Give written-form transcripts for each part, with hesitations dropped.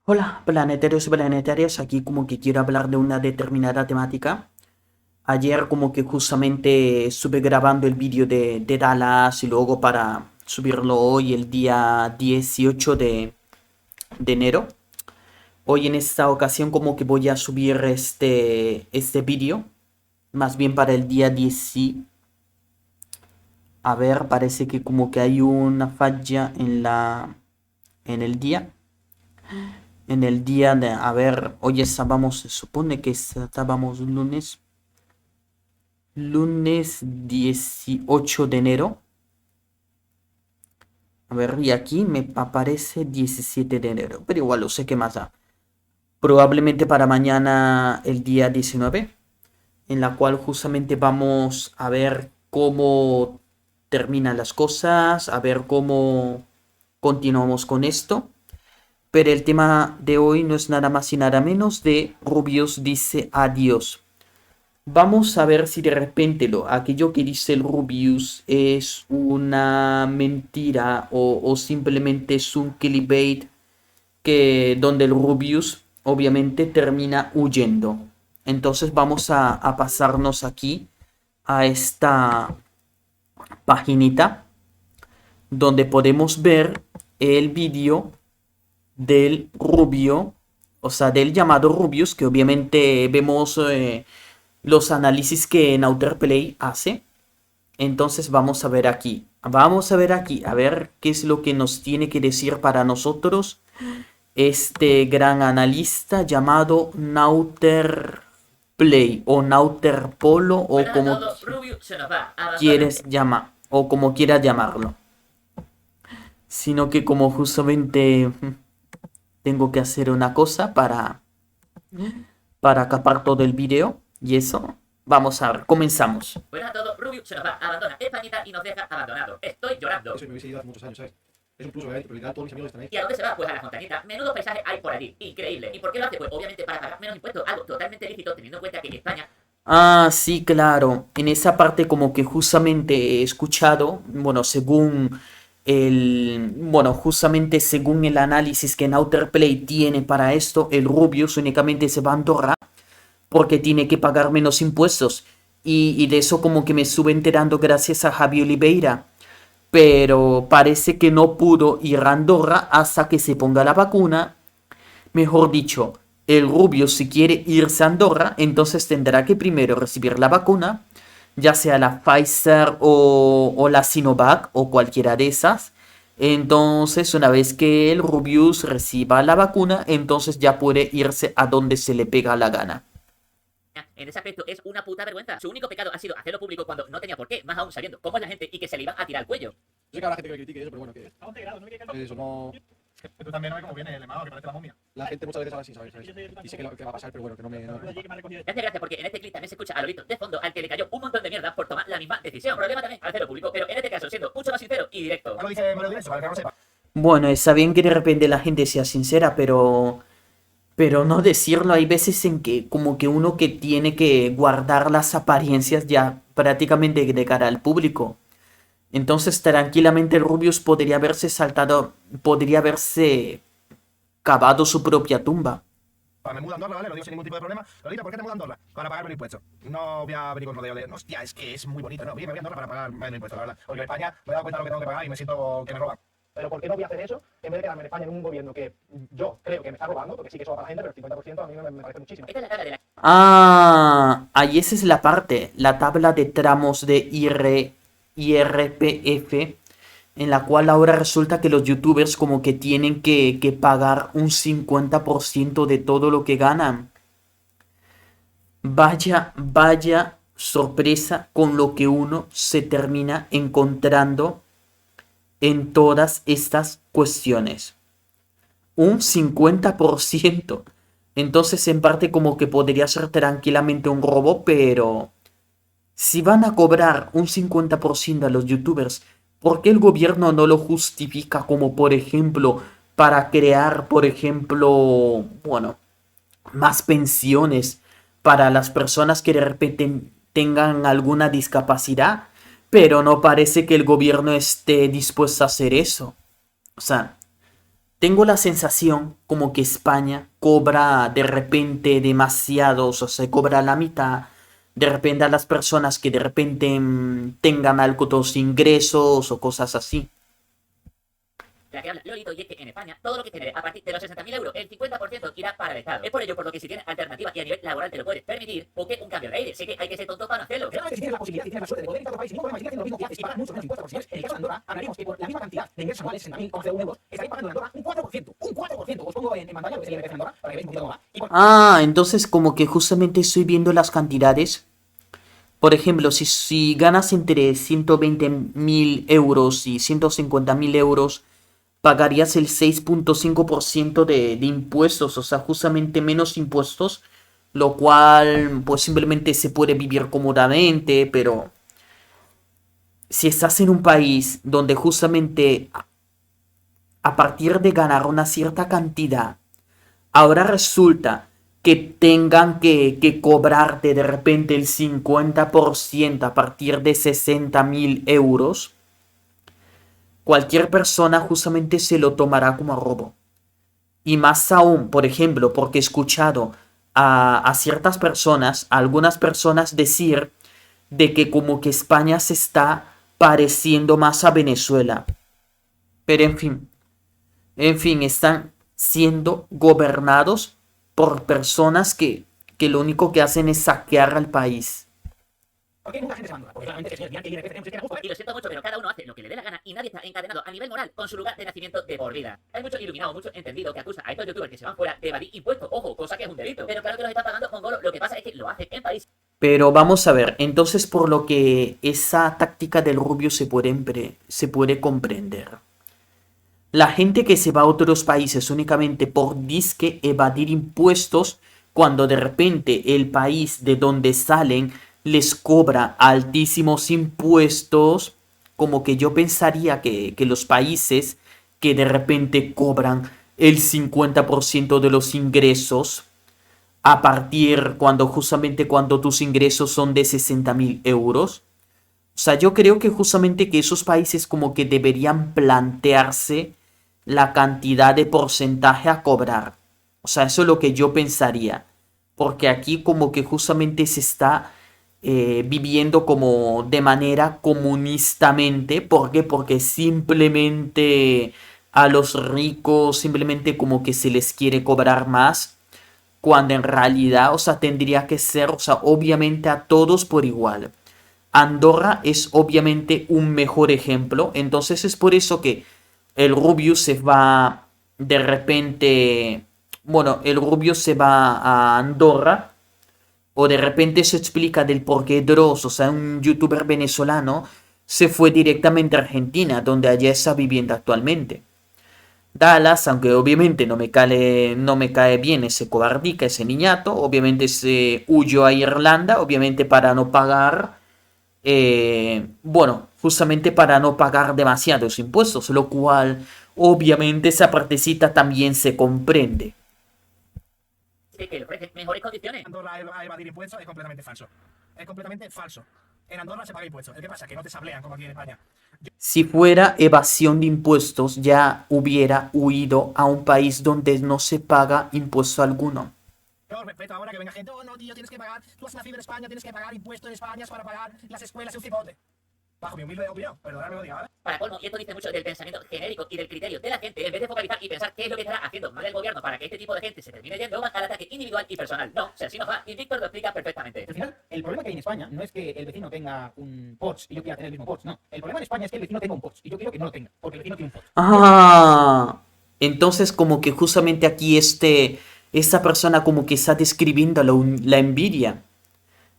Hola, planetarios y planetarias, aquí como que quiero hablar de una determinada temática. Ayer como que justamente estuve grabando el vídeo de Dallas y luego para subirlo hoy el día 18 de enero. Hoy en esta ocasión como que voy a subir este vídeo, más bien para el día 10. A ver, parece que como que hay una falla en el día. En el día de, a ver, hoy estábamos, se supone que estábamos lunes 18 de enero. A ver, y aquí me aparece 17 de enero, pero igual lo sé qué más da. Probablemente para mañana el día 19, en la cual justamente vamos a ver cómo terminan las cosas, a ver cómo continuamos con esto. Pero el tema de hoy no es nada más y nada menos de Rubius dice adiós. Vamos a ver si de repente aquello que dice el Rubius es una mentira o simplemente es un clickbait que donde el Rubius obviamente termina huyendo. Entonces vamos a pasarnos aquí a esta paginita donde podemos ver el vídeo del Rubio, o sea, del llamado Rubius, que obviamente vemos los análisis que Nauterplay hace. Entonces vamos a ver aquí. Vamos a ver aquí, a ver qué es lo que nos tiene que decir para nosotros este gran analista llamado Nauterplay o Nauterpolo o Bueno, como todo Rubius se nos va a abandonar. quieres llamar o como quieras llamarlo. Sino que como justamente tengo que hacer una cosa para capar todo el video y eso. Vamos a ver, comenzamos. Bueno, todo Rubius se nos va a abandonar Españita y nos deja abandonados. Estoy llorando. Eso me hubiese ido hace muchos años, ¿sabes? Es un plus, obviamente, pero literal todos mis amigos están ahí. ¿Y a dónde se va? Pues a las montañitas. Menudo paisaje hay por allí. Increíble. ¿Y por qué lo hace? Pues obviamente para pagar menos impuestos. Algo totalmente lícito teniendo en cuenta que España. Ah, sí, claro. En esa parte como que justamente he escuchado, bueno, justamente según el análisis que Nauterplay tiene para esto, el Rubius únicamente se va a Andorra porque tiene que pagar menos impuestos. Y de eso como que me estuve enterando gracias a Javi Oliveira. Pero parece que no pudo ir a Andorra hasta que se ponga la vacuna. Mejor dicho, el Rubio si quiere irse a Andorra, entonces tendrá que primero recibir la vacuna, ya sea la Pfizer o la Sinovac o cualquiera de esas. Entonces, una vez que el Rubius reciba la vacuna, entonces ya puede irse a donde se le pega la gana. En ese aspecto es una puta vergüenza. Su único pecado ha sido hacerlo público cuando no tenía por qué, más aún sabiendo cómo es la gente y que se le iban a tirar al cuello. Yo sé que habrá gente que critique eso, pero bueno, que eso no. Tú también no ves cómo viene el emado, que parece la momia. La gente muchas veces habla sin saber, ¿sabes? Y sé que va a pasar, pero bueno, que no me. Gracias, porque en este clip también se escucha al oído de fondo al que le cayó un montón de mierda por tomar la misma decisión. Problema también al hacerlo público, pero en este caso siendo mucho más sincero y directo. Me lo dice eso, para que no lo sepa. Bueno, está bien que de repente la gente sea sincera, pero no decirlo. Hay veces en que como que uno que tiene que guardar las apariencias ya prácticamente de cara al público. Entonces tranquilamente el Rubius podría haberse cavado su propia tumba. Me mudo a Andorra, ¿vale? Lo digo sin ningún tipo de problema. Lolita, ¿por qué te mudas a Andorra? Para pagarme el impuesto. No voy a venir con rodeo de. Hostia, es que es muy bonito, ¿no? Me voy a Andorra para pagar el impuesto, la verdad. Porque en España me he dado cuenta de lo que tengo que pagar y me siento que me roban. Pero ¿por qué no voy a hacer eso en vez de quedarme en España en un gobierno que yo creo que me está robando? Porque sí que eso va para la gente, pero el 50% a mí me parece muchísimo. Esta es la tabla de la Ah, ahí esa es la parte, la tabla de tramos de IRPF, en la cual ahora resulta que los youtubers como que tienen que pagar un 50% de todo lo que ganan. Vaya sorpresa con lo que uno se termina encontrando en todas estas cuestiones. Un 50%. Entonces en parte como que podría ser tranquilamente un robo, pero si van a cobrar un 50% a los youtubers, ¿por qué el gobierno no lo justifica como por ejemplo para crear, por ejemplo, bueno, más pensiones para las personas que de repente tengan alguna discapacidad? Pero no parece que el gobierno esté dispuesto a hacer eso. O sea, tengo la sensación como que España cobra de repente demasiados, o sea, cobra la mitad. De repente a las personas que de repente tengan altos ingresos o cosas así. La que habla Lolito, y es que en España todo lo que genere a partir de los 60.000 euros, el 50% irá para el Estado. Es por ello por lo que si tienes alternativa y a nivel laboral te lo puedes permitir, o que un cambio de aire. Sé que hay que ser tonto para no hacerlo. Pero si tienes la posibilidad y tienes la suerte de poder ir a otro país sin ningún problema y tienes lo mismo que haces y pagar mucho menos impuestos, porque en el caso de Andorra, hablaríamos que por la misma cantidad de ingresos anuales, 60.000 euros, estaréis pagando en Andorra un 4%. Un 4%. Os pongo en pantalla lo que es el IRPF en Andorra para que veáis un poquito cómo va. Y por... Ah, entonces como que justamente estoy viendo las cantidades. Por ejemplo, si ganas entre 120.000 euros y 150.000 euros, pagarías el 6.5% de impuestos, o sea, justamente menos impuestos, lo cual pues simplemente se puede vivir cómodamente, pero si estás en un país donde justamente a partir de ganar una cierta cantidad, ahora resulta que tengan que cobrarte de repente el 50% a partir de 60.000 euros, cualquier persona justamente se lo tomará como robo. Y más aún, por ejemplo, porque he escuchado a ciertas personas, a algunas personas decir de que como que España se está pareciendo más a Venezuela. Pero en fin, están siendo gobernados por personas que lo único que hacen es saquear al país. ¿Por qué mucha gente se va a Andorra? Porque claramente es que el IRPF tenemos que tener justo. Y lo siento mucho, pero cada uno hace lo que le dé la gana y nadie está encadenado a nivel moral con su lugar de nacimiento de por vida. Hay mucho iluminado, mucho entendido que acusa a estos youtubers que se van fuera de evadir impuestos. Ojo, cosa que es un delito. Pero claro que los está pagando Mongolo. Lo que pasa es que lo hacen en país. Pero vamos a ver, entonces por lo que esa táctica del Rubio se puede comprender. La gente que se va a otros países únicamente por disque evadir impuestos, cuando de repente el país de donde salen les cobra altísimos impuestos, como que yo pensaría que los países que de repente cobran el 50% de los ingresos, a partir justamente cuando tus ingresos son de 60.000 euros. O sea, yo creo que justamente que esos países como que deberían plantearse la cantidad de porcentaje a cobrar. O sea, eso es lo que yo pensaría. Porque aquí como que justamente se está viviendo como de manera comunistamente. ¿Por qué? Porque simplemente a los ricos simplemente como que se les quiere cobrar más, cuando en realidad, o sea, tendría que ser, o sea, obviamente a todos por igual. Andorra es obviamente un mejor ejemplo, entonces es por eso que el Rubio se va de repente, bueno, el Rubio se va a Andorra, o de repente se explica del por qué Dross, o sea, un youtuber venezolano, se fue directamente a Argentina, donde allá está viviendo actualmente. Dallas, aunque obviamente no me cae bien ese cobardica, ese niñato, obviamente se huyó a Irlanda, obviamente para no pagar, bueno, justamente para no pagar demasiados impuestos, lo cual obviamente esa partecita también se comprende. Que le ofrecen mejores condiciones. Andorra a evadir impuestos es completamente falso. Es completamente falso. En Andorra se paga impuestos. ¿Qué pasa? Que no te sablean como aquí en España. Si fuera evasión de impuestos, ya hubiera huido a un país donde no se paga impuesto alguno. Yo respeto ahora que venga gente, oh no tío, tienes que pagar, tú has nacido en España, tienes que pagar impuestos en España para pagar las escuelas y un cipote. Bajo mi humilde opinión, perdóname lo diga, ¿vale? Para colmo, y esto dice mucho del pensamiento genérico y del criterio de la gente, en vez de focalizar y pensar qué es lo que estará haciendo mal el gobierno para que este tipo de gente se termine yendo, van al ataque individual y personal. No, si así nos va, y Víctor lo explica perfectamente. Al final, el problema que hay en España no es que el vecino tenga un Porsche y yo quiera tener el mismo Porsche, no. El problema en España es que el vecino tenga un Porsche y yo quiero que no lo tenga, porque el vecino tiene un Porsche. Ah, entonces como que justamente aquí esta persona como que está describiendo la envidia.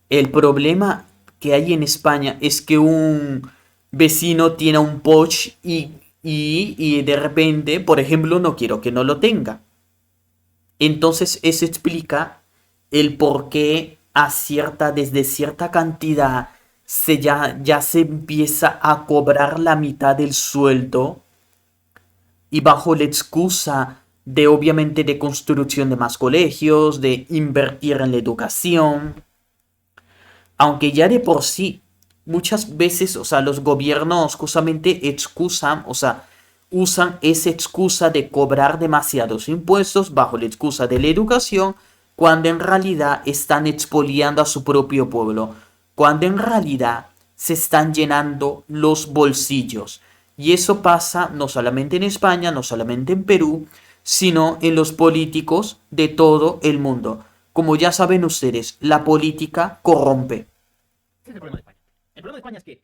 El problema que hay en España es que un vecino tiene un Porsche y de repente, por ejemplo, no quiero que no lo tenga. Entonces eso explica el por qué desde cierta cantidad ya se empieza a cobrar la mitad del sueldo, y bajo la excusa de obviamente de construcción de más colegios, de invertir en la educación. Aunque ya de por sí, muchas veces, o sea, los gobiernos justamente excusan, o sea, usan esa excusa de cobrar demasiados impuestos bajo la excusa de la educación, cuando en realidad están expoliando a su propio pueblo, cuando en realidad se están llenando los bolsillos. Y eso pasa no solamente en España, no solamente en Perú, sino en los políticos de todo el mundo. Como ya saben ustedes, la política corrompe. Ese es el problema de España. El problema de España es que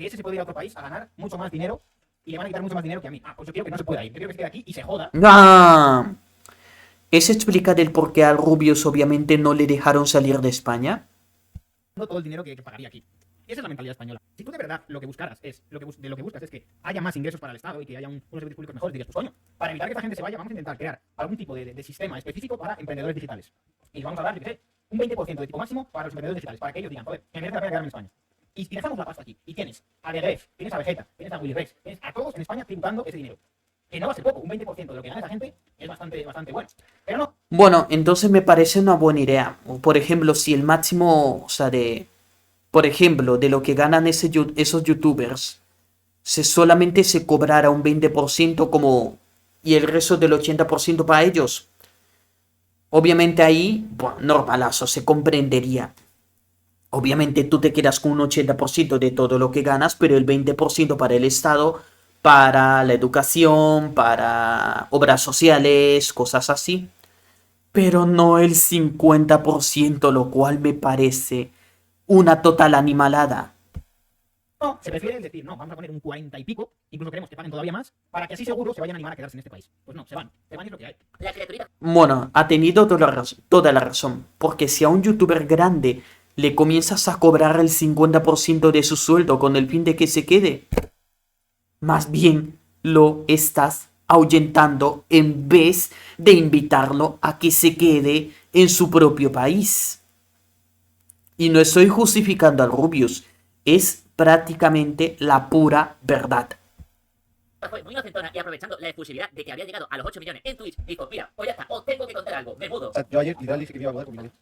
ese se puede ir a otro país a ganar mucho más dinero y le van a quitar mucho más dinero que a mí. Pues yo quiero que no se pueda ir. Yo quiero que se quede aquí y se joda. ¡Ah! ¿Eso explica del por qué al Rubius obviamente no le dejaron salir de España? No todo el dinero que pagaría aquí. Y esa es la mentalidad española. Si tú de verdad lo que buscaras es, lo que buscas es que haya más ingresos para el Estado y que haya unos servicios públicos mejores, dirías, pues coño, para evitar que esta gente se vaya, vamos a intentar crear algún tipo de sistema específico para emprendedores digitales. Y vamos a dar, yo qué sé, un 20% de tipo máximo para los emprendedores digitales, para que ellos digan, joder, me merece la pena quedarme en España. Y dejamos la pasta aquí. Y tienes a Legref, tienes a Vegeta, tienes a Willy Rex, tienes a todos en España tributando ese dinero. Que no va a ser poco, un 20% de lo que gana esa gente es bastante bueno. Pero no. Bueno, entonces me parece una buena idea. Por ejemplo, si el máximo, o sea, por ejemplo, de lo que ganan esos youtubers, solamente se cobrara un 20% como, y el resto del 80% para ellos. Obviamente ahí, bueno, normalazo, se comprendería. Obviamente tú te quedas con un 80% de todo lo que ganas, pero el 20% para el Estado, para la educación, para obras sociales, cosas así. Pero no el 50%, lo cual me parece una total animalada. No, se prefiere decir, no, vamos a poner un 40 y pico, incluso queremos que paguen todavía más, para que así seguro se vayan a animar a quedarse en este país. Pues no, se van y es lo que hay. La criaturita. Bueno, ha tenido toda la razón, porque si a un youtuber grande le comienzas a cobrar el 50% de su sueldo con el fin de que se quede, más bien lo estás ahuyentando en vez de invitarlo a que se quede en su propio país. Y no estoy justificando al Rubius, es prácticamente la pura verdad. Fue muy inocentona y aprovechando la efusividad de que había llegado a los 8 millones en Twitch, dijo, mira, pues ya está, os tengo que contar algo, me mudo. O sea, yo ayer literal dije que me iba a mudar con mi novia.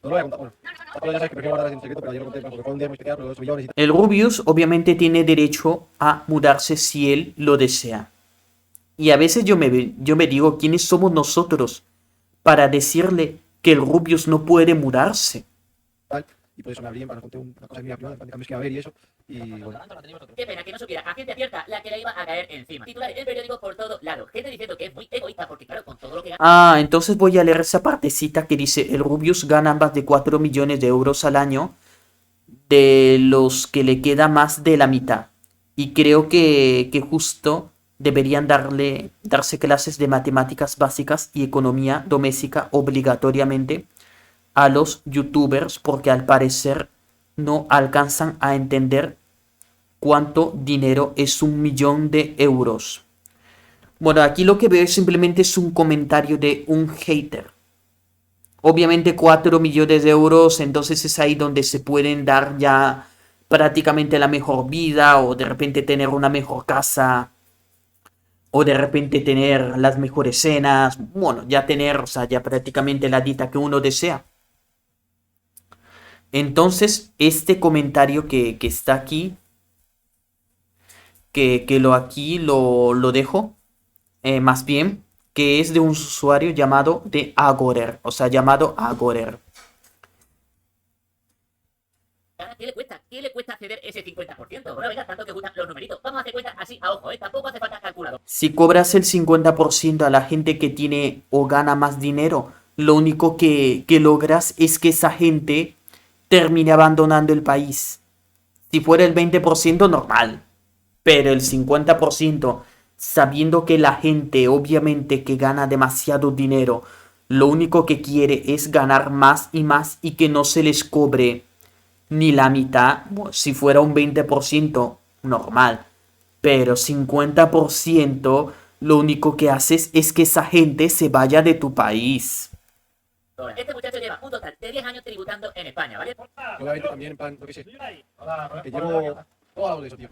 No lo voy a contar, bueno. Ahora ya sabes que prefiero guardar en secreto, pero ayer lo conté porque fue un día muy especial, pero los millones y tal. El Rubius obviamente tiene derecho a mudarse si él lo desea. Y a veces yo me digo, ¿quiénes somos nosotros para decirle que el Rubius no puede mudarse? Y por eso me abrí, me conté una cosa mía privada, de cambios que iba a haber y eso. Y bueno. Qué pena que no supiera a gente abierta la que le iba a caer encima. Titulares en periódicos por todos lados. Gente diciendo que es muy egoísta porque, claro, con todo lo que gana. Ah, entonces voy a leer esa partecita que dice, el Rubius gana más de 4 millones de euros al año, de los que le queda más de la mitad. Y creo que justo deberían darse clases de matemáticas básicas y economía doméstica obligatoriamente a los youtubers, porque al parecer no alcanzan a entender cuánto dinero es 1 millón de euros. Bueno, aquí lo que veo simplemente es un comentario de un hater. Obviamente 4 millones de euros, entonces es ahí donde se pueden dar ya prácticamente la mejor vida, o de repente tener una mejor casa, o de repente tener las mejores cenas, bueno, ya tener, o sea, ya prácticamente la dita que uno desea. Entonces, este comentario que está aquí, que aquí lo dejo, más bien, que es de un usuario llamado de Agorer, o sea, llamado Agorer. ¿Qué le cuesta? ¿Qué le cuesta ceder ese 50%? Bueno, venga, tanto que gustan los numeritos. Vamos a hacer cuentas así a ojo, tampoco hace falta calculador. Si cobras el 50% a la gente que tiene o gana más dinero, lo único que logras es que esa gente termine abandonando el país. Si fuera el 20% normal, pero el 50%, sabiendo que la gente obviamente que gana demasiado dinero, lo único que quiere es ganar más y más y que no se les cobre ni la mitad. Bueno, si fuera un 20% normal, pero 50% lo único que haces es que esa gente se vaya de tu país. Este muchacho lleva un total de 10 años tributando en España, ¿vale? Yo la veo también, en plan, lo que sé. Que llevo. ¿Cómo hago de eso, tío?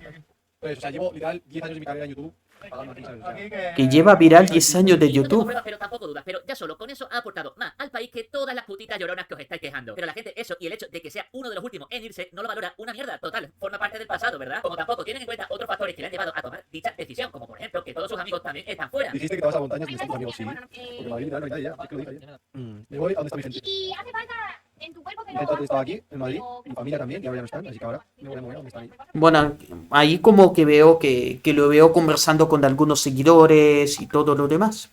Pues, o sea, llevo literal 10 años de mi carrera en YouTube pagando aquí, ¿sabes? O sea, Que lleva viral 10 años de No tengo YouTube. pruebas, pero tampoco dudas. Pero ya solo con eso ha aportado más al país que todas las putitas lloronas que os estáis quejando. Pero la gente eso y el hecho de que sea uno de los últimos en irse no lo valora una mierda. Total, forma parte del pasado, ¿verdad? Como tampoco tienen en cuenta otros factores que le han llevado a tomar dicha decisión, como por ejemplo que todos sus tus amigos también están fuera. Dijiste que te vas a montañas y no están tus amigos, sí. Porque en Madrid literal no hay nadie ya. Es que lo dije ayer. Me voy a donde está Vicente. Y hace falta en tu cuerpo que no. Vicente estaba aquí, en Madrid, mi familia también, y ahora ya no están, así que ahora me voy a mover a donde están ellos. Bueno, ahí como que veo que lo veo conversando con algunos seguidores y todo lo demás.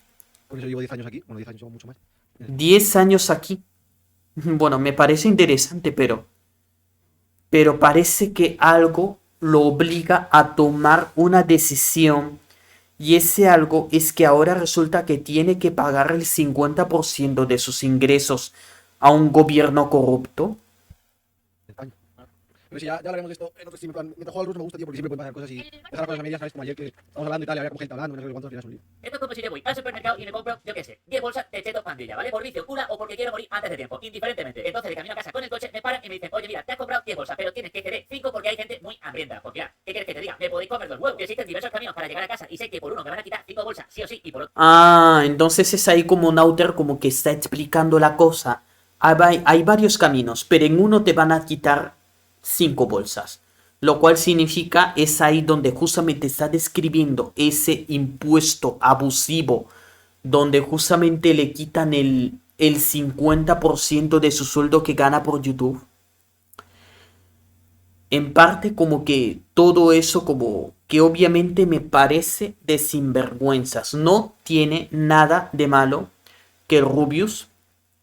Por eso llevo 10 años aquí. Bueno, 10 años o mucho más. 10 años aquí. Bueno, me parece interesante, pero parece que algo lo obliga a tomar una decisión. Y ese algo es que ahora resulta que tiene que pagar el 50% de sus ingresos a un gobierno corrupto. España. Pero si ya hablaremos de esto en otro stream, en plan, mientras juego al ruso me gusta, tío, porque siempre pueden pasar cosas y dejar cosas a medias, ¿sabes? Como ayer que estamos hablando y tal, y había como gente hablando, no sé cuántos, al final es un lío. Esto es como si yo voy al supermercado y me compro, yo qué sé, 10 bolsas de cheto pandilla, ¿vale? Por vicio, una o porque quiero morir antes de tiempo, indiferentemente. Entonces, de camino a casa con el coche, me paran y me dicen, oye, mira, te has comprado 10 bolsas, pero tienes que querer 5 porque hay gente muy hambrienta. Pues mira, ¿qué quieres que te diga? Me podéis comer 2 huevos. Que existen diversos caminos para llegar a casa y sé que por uno me van a quitar 5 bolsas, sí o sí, y por otro... Ah, entonces es ahí como un outer como que está explicando la cosa. Hay varios caminos, pero en uno te van a quitar 5 bolsas. Lo cual significa es ahí donde justamente está describiendo ese impuesto abusivo, donde justamente le quitan el 50% de su sueldo que gana por YouTube. En parte como que todo eso como que obviamente me parece de sinvergüenzas. No tiene nada de malo que el Rubius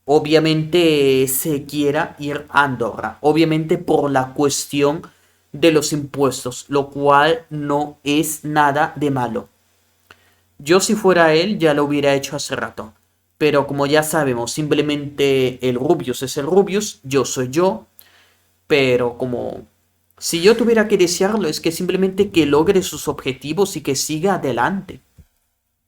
obviamente se quiera ir a Andorra. Obviamente por la cuestión de los impuestos, lo cual no es nada de malo. Yo si fuera él ya lo hubiera hecho hace rato. Pero como ya sabemos, simplemente el Rubius es el Rubius, yo soy yo. Pero como si yo tuviera que desearlo es que simplemente que logre sus objetivos y que siga adelante.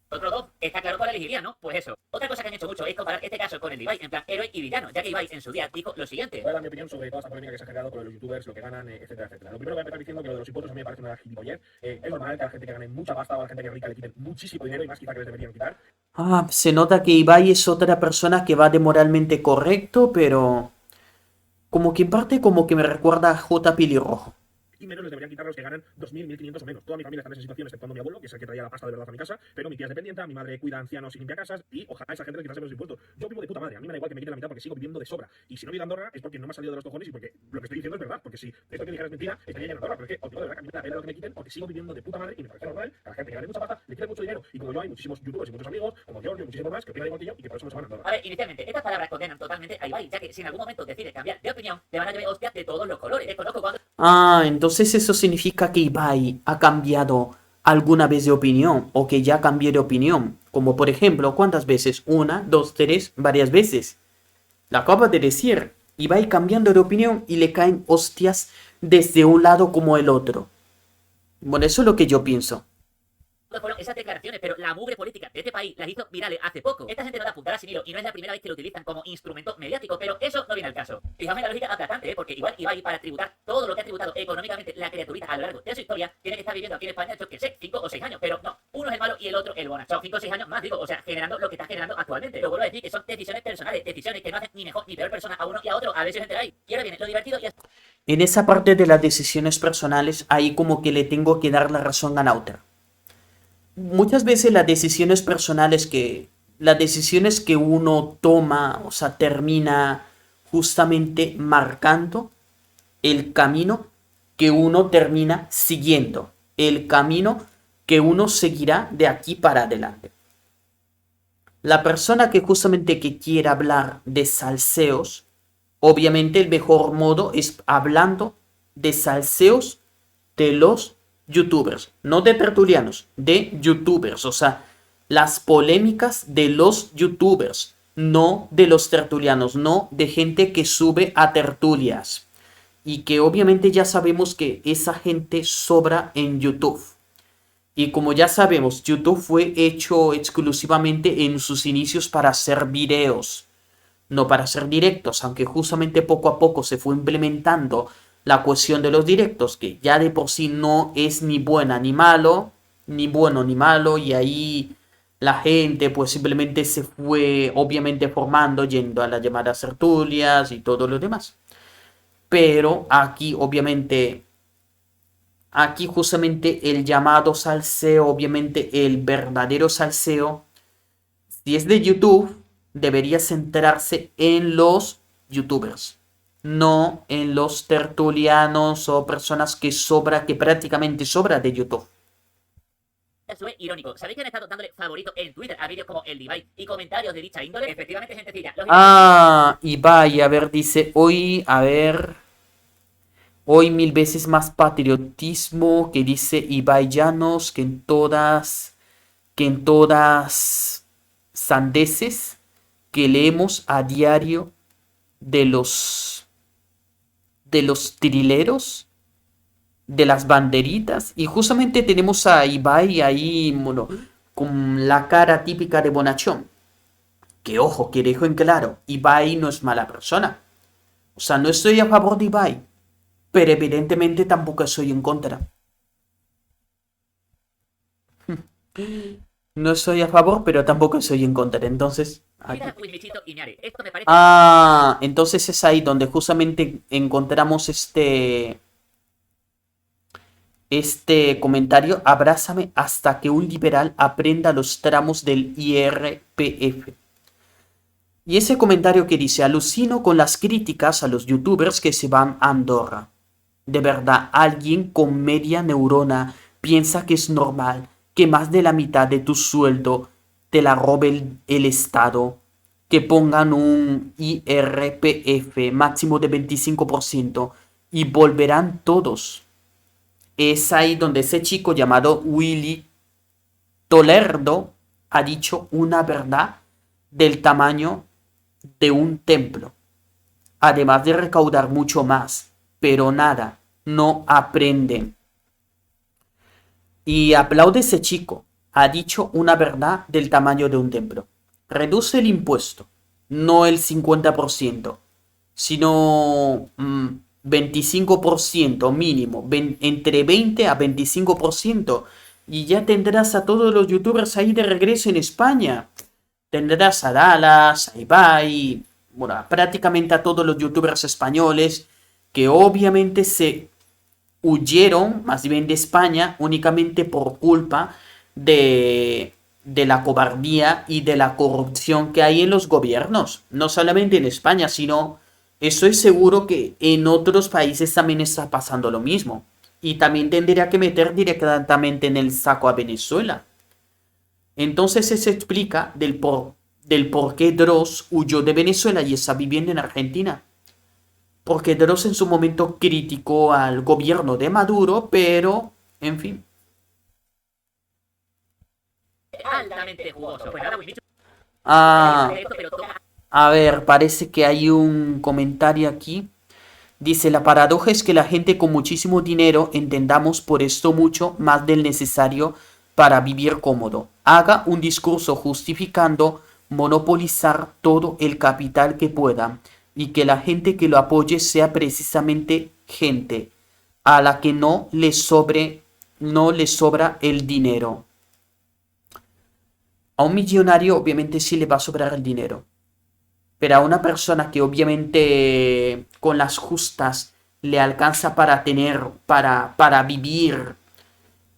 Otro dos, está claro cuál elegiría, ¿no? Pues eso. Otra cosa que han hecho mucho es comparar este caso con el de Ibai, en plan héroe y villano, ya que Ibai en su día dijo lo siguiente. Voy a dar mi opinión sobre toda esta polémica que se ha generado con los youtubers, lo que ganan, etcétera, etcétera. Lo primero voy a empezar diciendo que lo de los impuestos a mí me parece una gilipollez. Es normal que a la gente que gane mucha pasta o a la gente que es rica le quiten muchísimo dinero y más quizá que les deberían quitar. Ah, se nota que Ibai es otra persona que va de moralmente correcto, pero como que en parte como que me recuerda a J. Pilirrojo. Y menos les deberían quitar los que ganan 2.000, 1.500 o menos. Toda mi familia está en esa situación, exceptuando mi abuelo, que es el que traía la pasta de verdad a mi casa, pero mi tía es dependiente, mi madre cuida a ancianos y limpia casas, y ojalá esa gente les quitase los impuestos. Yo vivo de puta madre, a mí me da igual que me quiten la mitad porque sigo viviendo de sobra. Y si no vivo en Andorra es porque no me ha salido de los cojones y porque lo que estoy diciendo es verdad, porque si esto que dijeras es mentira, estaría ya en Andorra, pero es que, de verdad, que a mí me da pena lo que me quiten porque sigo viviendo de puta madre y me parece normal que a la gente que gane mucha pasta le quiten mucho dinero. Y como yo hay muchísimos youtubers y muchos amigos, como Giorgio y muchísimos más, que opinan igual que yo y que por eso no se van a Andorra. A ver, inicialmente, estas palabras condenan totalmente a Ibai, ya que si en algún momento decide cambiar de opinión, le van a llevar hostias de todos los colores. Desconozco cuando... Ah, entonces eso significa que Ibai ha cambiado alguna vez de opinión o que ya cambió de opinión. Como por ejemplo, ¿cuántas veces? 1, 2, 3, varias veces. Lo acaba de decir. Ibai cambiando de opinión y le caen hostias desde un lado como el otro. Bueno, eso es lo que yo pienso. fueron esas declaraciones, pero la mugre política de este país las hizo virales hace poco. Esta gente no da puntada sin hilo y no es la primera vez que lo utilizan como instrumento mediático, pero eso no viene al caso. Fíjame la lógica aplastante, porque igual Ibai, para tributar todo lo que ha tributado económicamente la criaturita a lo largo de su historia, tiene que estar viviendo aquí en España, yo que sé, 5 o 6 años, pero no, uno es el malo y el otro el bueno. Son 5 o 6 años más, digo, o sea, generando lo que está generando actualmente. Lo vuelvo a decir que son decisiones personales, decisiones que no hacen ni mejor ni peor persona a uno y a otro, a ver si os enteráis. Y ahora viene lo divertido y... En esa parte de las decisiones personales, ahí como que le tengo que dar la razón a Nauter. Muchas veces las decisiones personales las decisiones que uno toma, o sea, termina justamente marcando el camino que uno termina siguiendo, el camino que uno seguirá de aquí para adelante. La persona que justamente que quiera hablar de salseos, obviamente el mejor modo es hablando de salseos de los youtubers, no de tertulianos, de youtubers, o sea, las polémicas de los youtubers, no de los tertulianos, no de gente que sube a tertulias y que obviamente ya sabemos que esa gente sobra en YouTube. Y como ya sabemos, YouTube fue hecho exclusivamente en sus inicios para hacer videos, no para hacer directos, aunque justamente poco a poco se fue implementando la cuestión de los directos, que ya de por sí no es ni buena ni malo, ni bueno ni malo, y ahí la gente pues simplemente se fue obviamente formando, yendo a las llamadas tertulias y todo lo demás. Pero aquí obviamente aquí justamente el llamado salseo, obviamente el verdadero salseo, si es de YouTube, debería centrarse en los YouTubers, no en los tertulianos o personas que prácticamente sobra de YouTube. Eso es irónico. ¿Sabéis que han estado dándole favorito en Twitter a vídeos como el Divide y comentarios de dicha índole? Efectivamente, gentecilla. Ibai, a ver, dice, hoy 1000 veces más patriotismo, que dice Ibai Llanos, que en todas sandeces que leemos a diario de los trileros, de las banderitas. Y justamente tenemos a Ibai ahí, bueno, con la cara típica de bonachón. Que ojo, que dejo en claro, Ibai no es mala persona. O sea, no estoy a favor de Ibai, pero evidentemente tampoco estoy en contra. No estoy a favor, pero tampoco estoy en contra. Entonces, aquí. Entonces es ahí donde justamente encontramos este comentario. Abrázame hasta que un liberal aprenda los tramos del IRPF. Y ese comentario que dice, alucino con las críticas a los youtubers que se van a Andorra. De verdad, alguien con media neurona piensa que es normal que más de la mitad de tu sueldo te la robe el Estado, que pongan un IRPF máximo de 25% y volverán todos. Es ahí donde ese chico llamado Willy Tolerdo ha dicho una verdad del tamaño de un templo, además de recaudar mucho más, pero nada, no aprenden. Y aplaude ese chico, ha dicho una verdad del tamaño de un templo. Reduce el impuesto, no el 50%, sino 25% mínimo, entre 20 a 25%, y ya tendrás a todos los youtubers ahí de regreso en España. Tendrás a Dallas, a Ibai, bueno, prácticamente a todos los youtubers españoles que obviamente se huyeron más bien de España únicamente por culpa de la cobardía y de la corrupción que hay en los gobiernos. No solamente en España, sino estoy seguro que en otros países también está pasando lo mismo. Y también tendría que meter directamente en el saco a Venezuela. Entonces se explica del por qué Dross huyó de Venezuela y está viviendo en Argentina. Porque Dross en su momento criticó al gobierno de Maduro, pero, en fin. Altamente jugoso. Pues nada, Wismichu. A ver, parece que hay un comentario aquí. Dice, la paradoja es que la gente con muchísimo dinero entendamos por esto mucho más del necesario para vivir cómodo. Haga un discurso justificando monopolizar todo el capital que pueda y que la gente que lo apoye sea precisamente gente a la que no le sobra el dinero. A un millonario obviamente sí le va a sobrar el dinero. Pero a una persona que obviamente con las justas le alcanza para tener, para vivir,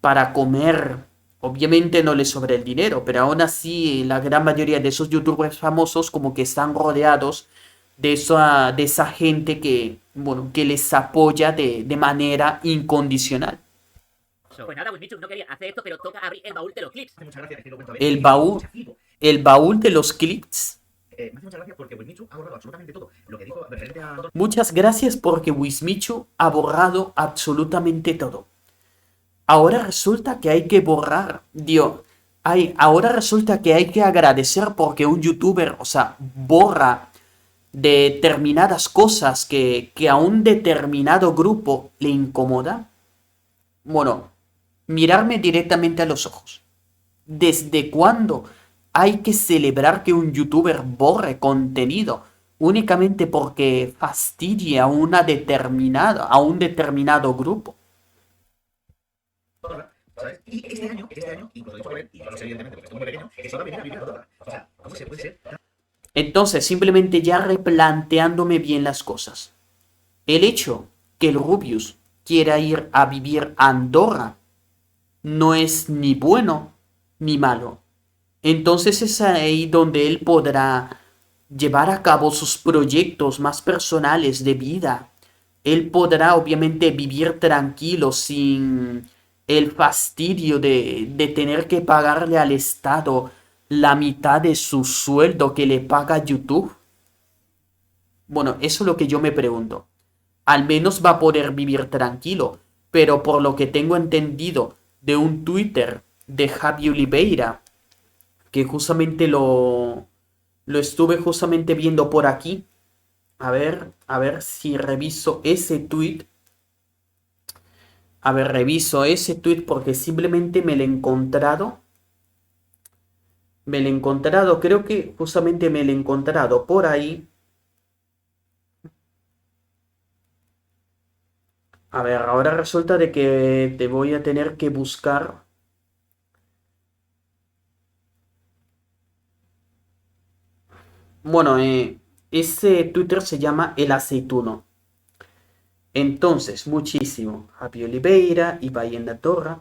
para comer, obviamente no le sobra el dinero. Pero aún así la gran mayoría de esos youtubers famosos como que están rodeados de esa gente que, bueno, que les apoya de manera incondicional. Pues nada, Wismichu, no quería hacer esto, pero toca abrir el baúl de los clips. Muchas gracias, que lo cuento El baúl de los clips. Me hace muchas gracias porque Wismichu ha borrado absolutamente todo lo que dijo referente a... Muchas gracias porque Wismichu ha borrado absolutamente todo. Ahora resulta que hay que borrar, ahora resulta que hay que agradecer porque un youtuber, o sea, borra determinadas cosas que a un determinado grupo le incomoda. Bueno, mirarme directamente a los ojos. ¿Desde cuándo hay que celebrar que un youtuber borre contenido únicamente porque fastidia a un determinado grupo? ¿Sabes? Y este año, incluso dicho por él, y yo lo sé evidentemente porque estoy muy pequeño, que se va a venir a vivir a Andorra. O sea, ¿cómo se puede ser? Entonces, simplemente ya replanteándome bien las cosas. El hecho que el Rubius quiera ir a vivir a Andorra no es ni bueno ni malo. Entonces es ahí donde él podrá llevar a cabo sus proyectos más personales de vida. Él podrá obviamente vivir tranquilo sin el fastidio de tener que pagarle al Estado la mitad de su sueldo que le paga YouTube. Bueno, eso es lo que yo me pregunto. Al menos va a poder vivir tranquilo, pero por lo que tengo entendido de un Twitter de Javi Oliveira, que justamente lo estuve justamente viendo por aquí. A ver si reviso ese tweet. A ver, reviso ese tweet porque simplemente me lo he encontrado. Me lo he encontrado, creo que justamente me lo he encontrado por ahí. A ver, ahora resulta de que te voy a tener que buscar. Bueno, ese Twitter se llama El Aceituno. Entonces, muchísimo. Javi Oliveira, Ibai en la Torre.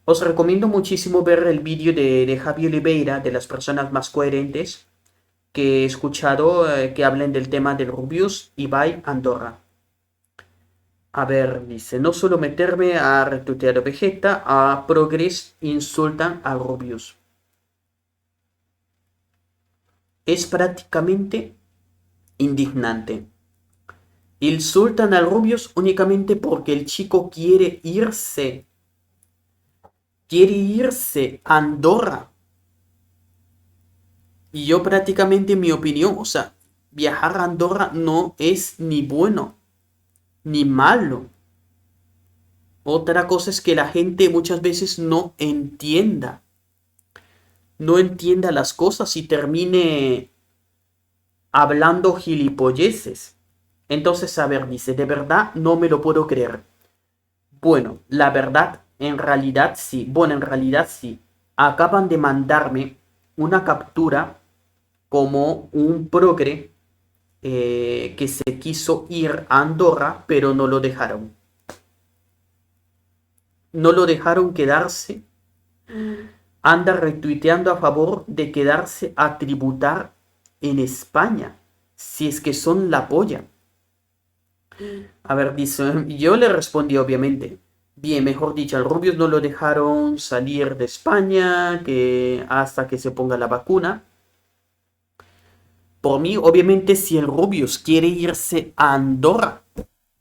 Os recomiendo muchísimo ver el vídeo de Javi Oliveira, de las personas más coherentes que he escuchado que hablen del tema del Rubius, Ibai, Andorra. A ver, dice, no suelo meterme a retuitear a Vegeta, a Progress insultan a Rubius. Es prácticamente indignante. Insultan al Rubius únicamente porque el chico quiere irse. Quiere irse a Andorra. Y yo prácticamente en mi opinión, o sea, viajar a Andorra no es ni bueno ni malo. Otra cosa es que la gente muchas veces no entienda. No entienda las cosas y termine hablando gilipolleces. Entonces, a ver, dice, de verdad no me lo puedo creer. Bueno, la verdad, en realidad sí. Bueno, en realidad sí. Acaban de mandarme una captura como un progre que se quiso ir a Andorra, pero no lo dejaron. No lo dejaron quedarse. Anda retuiteando a favor de quedarse a tributar en España. Si es que son la polla. A ver, dice, yo le respondí obviamente. Bien, mejor dicho, al Rubius no lo dejaron salir de España que hasta que se ponga la vacuna. Por mí, obviamente, si el Rubius quiere irse a Andorra,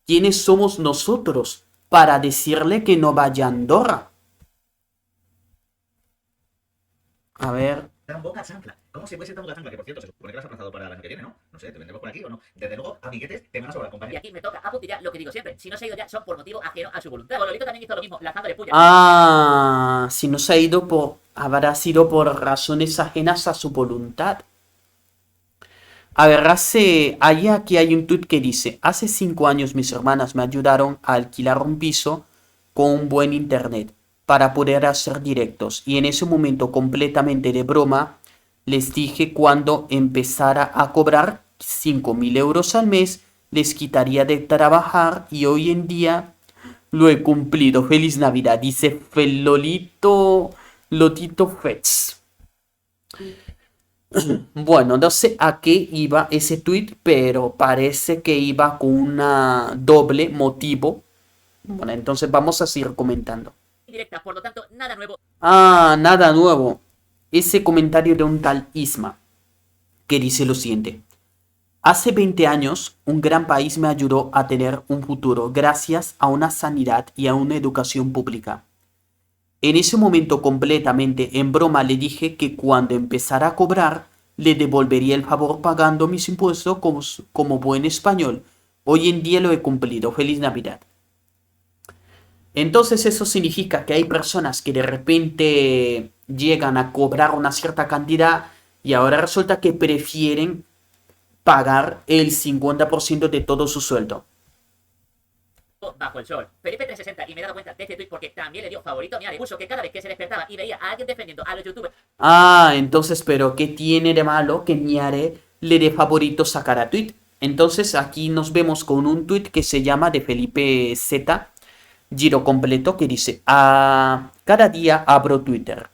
¿quiénes somos nosotros para decirle que no vaya a Andorra? A ver. Tan boca chancla. ¿Cómo se puede ser tan boca chancla? Que por cierto, se supone que lo has aplazado para el año que viene, ¿no? No sé, te vendremos por aquí o no. Desde luego, amiguetes, te van a sobrar, Y compañía. aquí me toca apuntillar lo que digo siempre. Si no se ha ido ya, son por motivo ajeno a su voluntad. Bololito también hizo lo mismo, lanzándole puya. Ah, si no se ha ido por... habrá sido por razones ajenas a su voluntad. A ver, aquí hay un tuit que dice, hace 5 años mis hermanas me ayudaron a alquilar un piso con un buen internet para poder hacer directos. Y en ese momento completamente de broma, les dije cuando empezara a cobrar 5.000 euros al mes, les quitaría de trabajar y hoy en día lo he cumplido. Feliz Navidad, dice Lotito Fets. Bueno, no sé a qué iba ese tweet, pero parece que iba con una doble motivo. Bueno, entonces vamos a seguir comentando. Directa, por lo tanto, nada nuevo. Ah, nada nuevo. Ese comentario de un tal Isma, que dice lo siguiente. Hace 20 años, un gran país me ayudó a tener un futuro gracias a una sanidad y a una educación pública. En ese momento completamente en broma le dije que cuando empezara a cobrar le devolvería el favor pagando mis impuestos como buen español. Hoy en día lo he cumplido. Feliz Navidad. Entonces eso significa que hay personas que de repente llegan a cobrar una cierta cantidad y ahora resulta que prefieren pagar el 50% de todo su sueldo. Bajo el sol. Felipe 360 y me he dado cuenta de este tweet porque también le dio favorito a Miare. Puso que cada vez que se despertaba y veía a alguien defendiendo a los youtubers. Ah, entonces, pero ¿qué tiene de malo que Miare le dé favorito a cada tweet? Entonces aquí nos vemos con un tuit que se llama de Felipe Z, giro completo, que dice: cada día abro Twitter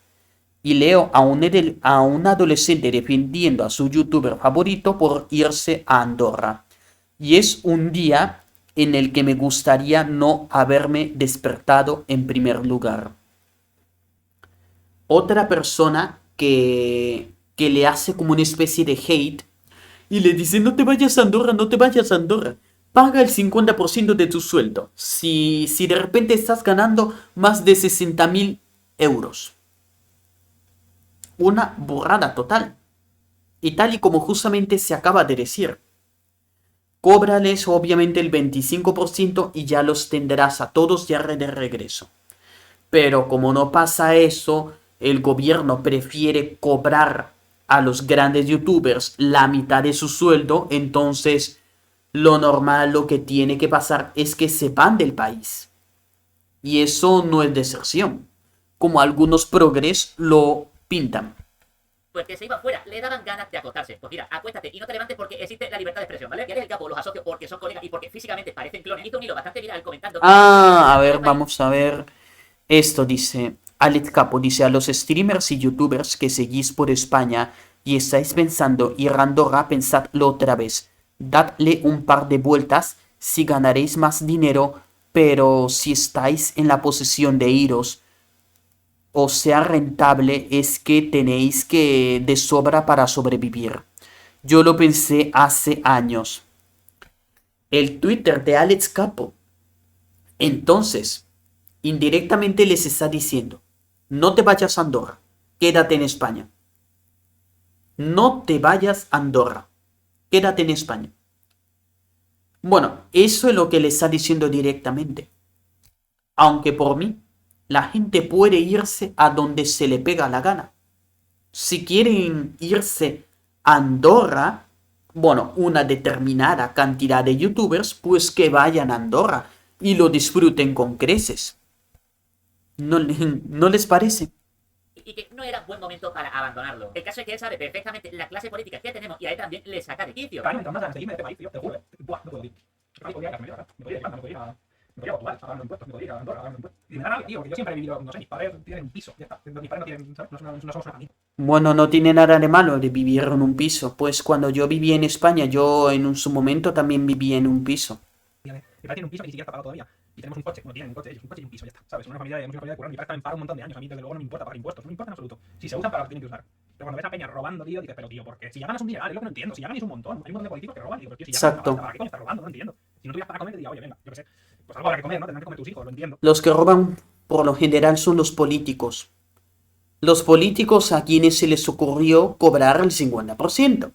y leo a un adolescente defendiendo a su youtuber favorito por irse a Andorra. Y es un día en el que me gustaría no haberme despertado en primer lugar. Otra persona que le hace como una especie de hate y le dice: no te vayas a Andorra, no te vayas a Andorra. Paga el 50% de tu sueldo. Si de repente estás ganando más de 60.000 euros. Una burrada total. Y tal y como justamente se acaba de decir, cóbrales obviamente el 25% y ya los tendrás a todos ya de regreso. Pero como no pasa eso, el gobierno prefiere cobrar a los grandes youtubers la mitad de su sueldo, entonces lo normal, lo que tiene que pasar es que se van del país. Y eso no es deserción, como algunos progres lo pintan. Pues que se iba fuera, le daban ganas de acostarse. Pues mira, acuéstate y no te levantes porque existe la libertad de expresión, ¿vale? Que eres el capo, los asocio porque son colegas y porque físicamente parecen clones. Hizo un hilo bastante viral comentando... A ver, vamos a ver. Esto dice, Alex Capo dice: a los streamers y youtubers que seguís por España y estáis pensando ir a Andorra, pensadlo otra vez. Dadle un par de vueltas si ganaréis más dinero, pero si estáis en la posición de iros o sea rentable, es que tenéis que de sobra para sobrevivir. Yo lo pensé hace años. El Twitter de Alex Capo. Entonces, indirectamente les está diciendo: no te vayas a Andorra, quédate en España. No te vayas a Andorra, quédate en España. Bueno, eso es lo que les está diciendo directamente. Aunque por mí, la gente puede irse a donde se le pega la gana. Si quieren irse a Andorra, bueno, una determinada cantidad de youtubers, pues que vayan a Andorra y lo disfruten con creces. ¿No les parece? Y que no era buen momento para abandonarlo. El caso es que él sabe perfectamente la clase política que tenemos y a él también le saca de quicio. Claro, me entra más ganas de irme de este país, tío, te juro, Buah, no puedo ir. Me podría ir a Carmelera, ¿verdad? Me podría ir a Irlanda, me podría ir a... Me podría ir a Portugal, a pagar impuestos, me podría ir a Andorra, a pagar impuestos. Y me da nada, tío, porque yo siempre he vivido, no sé, mis padres tienen un piso, ya está. Mis padres no tienen, ¿sabes? No somos una familia. Bueno, no tiene nada de malo de vivir en un piso. Pues cuando yo viví en España, yo en su momento también viví en un piso. Mi padre tiene un piso que ni siquiera está pagado todavía. Y tenemos un coche, no tienen un coche ellos, un coche y un piso, ya está, ¿sabes? Una familia de currando. Mi padre también paga un montón de años, a mí desde luego no me importa pagar impuestos, no me importa en absoluto. Si se usan para lo que tienen que usar. Pero cuando ves a Peña robando, tío, dices: pero tío, porque si ya ganas un dineral, es lo que no entiendo. Si ya ganas un montón, hay un montón de políticos que roban, digo: pero tío, si ya ganas Exacto. ¿para qué coño estás robando? No entiendo. Si no tuvieras para comer, te diría: oye, venga, yo qué sé, pues algo habrá que comer, ¿no? Tendrán que comer tus hijos, lo entiendo. Los que roban por lo general son los políticos. Los políticos a quienes se les ocurrió cobrar el 50%.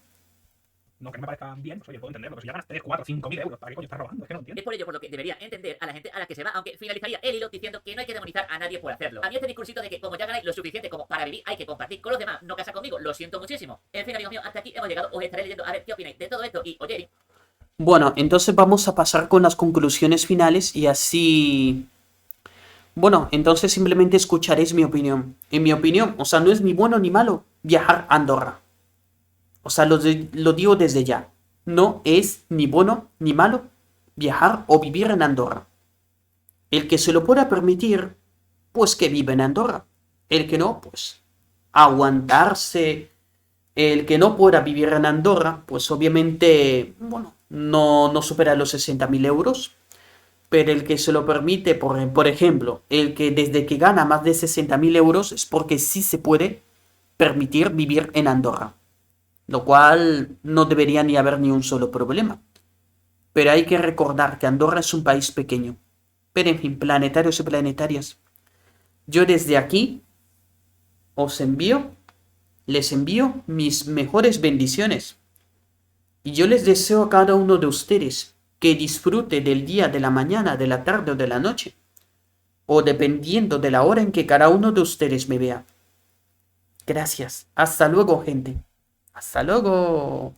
No que no me parezca bien, pues oye, puedo entenderlo, pero si ya ganas 3, 4, 5.000 euros, ¿para qué coño estás robando? Es que no entiendo. Es por ello por lo que debería entender a la gente a la que se va, aunque finalizaría el hilo diciendo que no hay que demonizar a nadie por hacerlo. A mí este discursito de que como ya ganáis lo suficiente como para vivir, hay que compartir con los demás, no casa conmigo, lo siento muchísimo. En fin, amigos míos, hasta aquí hemos llegado, os estaré leyendo a ver qué opináis de todo esto y oye... Bueno, entonces vamos a pasar con las conclusiones finales y así... Bueno, entonces simplemente escucharéis mi opinión. En mi opinión, o sea, no es ni bueno ni malo viajar a Andorra. O sea, lo digo desde ya. No es ni bueno ni malo viajar o vivir en Andorra. El que se lo pueda permitir, pues que vive en Andorra. El que no, pues aguantarse. El que no pueda vivir en Andorra, pues obviamente, bueno, no supera los 60.000 euros. Pero el que se lo permite, por ejemplo, el que desde que gana más de 60.000 euros es porque sí se puede permitir vivir en Andorra. Lo cual no debería ni haber ni un solo problema. Pero hay que recordar que Andorra es un país pequeño. Pero en fin, planetarios y planetarias. Yo desde aquí les envío mis mejores bendiciones. Y yo les deseo a cada uno de ustedes que disfrute del día, de la mañana, de la tarde o de la noche. O dependiendo de la hora en que cada uno de ustedes me vea. Gracias. Hasta luego, gente. Hasta luego.